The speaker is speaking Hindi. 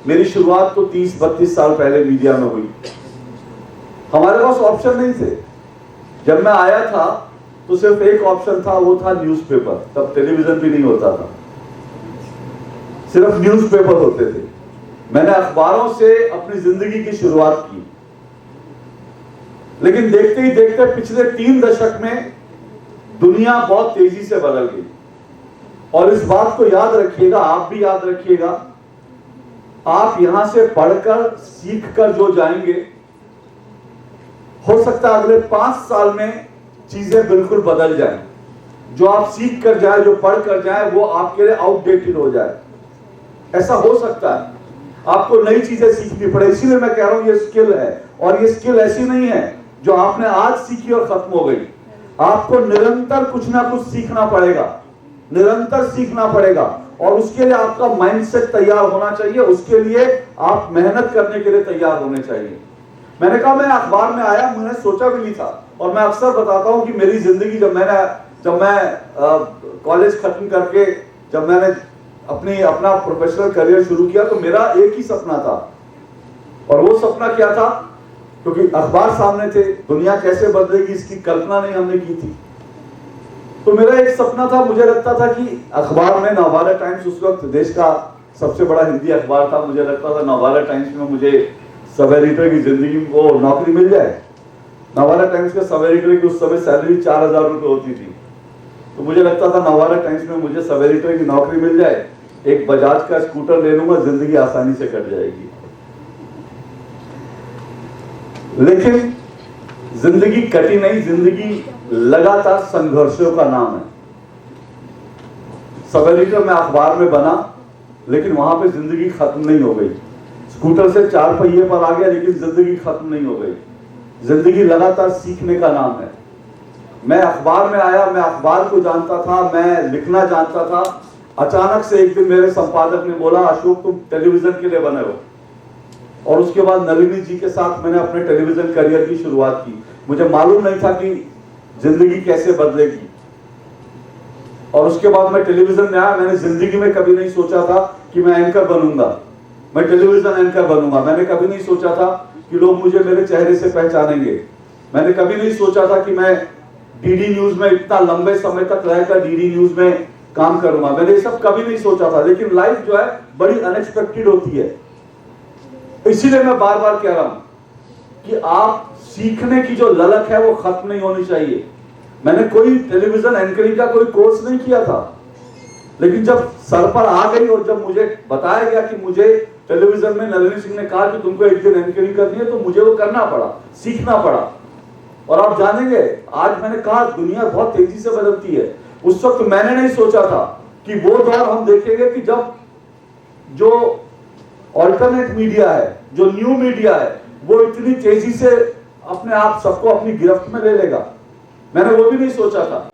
मेरी शुरुआत तो 30-32 साल पहले मीडिया में हुई। हमारे पास ऑप्शन नहीं थे। जब मैं आया था तो सिर्फ एक ऑप्शन था, वो था न्यूज़पेपर। तब टेलीविजन भी नहीं होता था, सिर्फ न्यूज़पेपर होते थे। मैंने अखबारों से अपनी जिंदगी की शुरुआत की, लेकिन देखते ही देखते पिछले 3 दशक में दुनिया बहुत तेजी से बदल गई। और इस बात को याद रखिएगा, आप भी याद रखिएगा, आप यहां से पढ़कर सीखकर जो जाएंगे, हो सकता है अगले 5 साल में चीजें बिल्कुल बदल जाएं। जो आप सीख कर जाए, जो पढ़ कर जाए, वो आपके लिए आउटडेटेड हो जाए। ऐसा हो सकता है, आपको नई चीजें सीखनी पड़े। इसीलिए मैं कह रहा हूं ये स्किल है, और ये स्किल ऐसी नहीं है जो आपने आज सीखी और खत्म हो गई। आपको निरंतर कुछ ना कुछ सीखना पड़ेगा, निरंतर सीखना पड़ेगा, और उसके लिए आपका माइंडसेट तैयार होना चाहिए। उसके लिए आप मेहनत करने के लिए तैयार होने चाहिए। मैंने कहा, मैं अखबार में आया, मैंने सोचा भी नहीं था। और मैं अक्सर बताता हूं कि मेरी जिंदगी, जब मैं कॉलेज खत्म करके जब मैंने अपना प्रोफेशनल करियर शुरू किया, तो मेरा एक ही सपना था। और वो सपना क्या था? क्योंकि अखबार सामने थे, दुनिया कैसे बदलेगी इसकी कल्पना नहीं हमने की थी। तो मेरा एक सपना था, मुझे लगता था कि अखबार में नवभारत टाइम्स उस वक्त देश का सबसे बड़ा हिंदी अखबार था। मुझे लगता था नवभारत टाइम्स में मुझे सब एडिटर की जिंदगी को नौकरी मिल जाए। नवभारत टाइम्स के सब एडिटर की उस समय सैलरी 4000 रुपए होती थी। तो मुझे लगता था नवभारत टाइम्स में मुझे सब एडिटर की नौकरी मिल जाए, एक बजाज का स्कूटर ले लूंगा, जिंदगी आसानी से कट जाएगी। लेकिन जिंदगी कटी नहीं, जिंदगी लगातार संघर्षों का नाम है। सब एडिटर में अखबार में बना, लेकिन वहां पे जिंदगी खत्म नहीं हो गई। स्कूटर से 4 पहिए पर आ गया, लेकिन जिंदगी खत्म नहीं हो गई। जिंदगी लगातार सीखने का नाम है। मैं अखबार में आया, मैं अखबार को जानता था, मैं लिखना जानता था। अचानक से एक दिन मेरे संपादक ने बोला, अशोक तुम टेलीविजन के लिए बने हो। और उसके बाद नलिनी जी के साथ मैंने अपने टेलीविजन करियर की शुरुआत की। मुझे मालूम नहीं था कि जिंदगी कैसे बदलेगी। और उसके बाद मैं टेलीविजन में आया। मैंने जिंदगी में कभी नहीं सोचा था कि मैं एंकर बनूंगा, मैं टेलीविजन एंकर बनूंगा। मैंने कभी नहीं सोचा था कि लोग मुझे मेरे चेहरे से पहचानेंगे। मैंने कभी नहीं सोचा था कि मैं डीडी न्यूज में इतना लंबे समय तक रहकर डीडी न्यूज में काम करूंगा। मैंने ये सब कभी नहीं सोचा था। लेकिन लाइफ जो है बड़ी अनएक्सपेक्टेड होती है। इसीलिए मैं बार बार कह रहा हूं कि आप सीखने की जो ललक है वो खत्म नहीं होनी चाहिए। मैंने कोई टेलीविजन एंकरिंग का कोई कोर्स नहीं किया था, लेकिन जब सर पर आ गई और जब मुझे बताया गया कि मुझे टेलीविजन में नलिनी सिंह ने कहा कि तुमको एक दिन एंकरिंग करनी है, तो मुझे वो करना पड़ा, सीखना पड़ा। और आप जानेंगे, आज मैंने कहा दुनिया बहुत तेजी से बदलती है। उस वक्त मैंने नहीं सोचा था कि वो दौर हम देखेंगे कि जब जो ऑल्टरनेट मीडिया है, जो न्यू मीडिया है, वो इतनी तेजी से अपने आप सबको अपनी गिरफ्त में ले लेगा। मैंने वो भी नहीं सोचा था।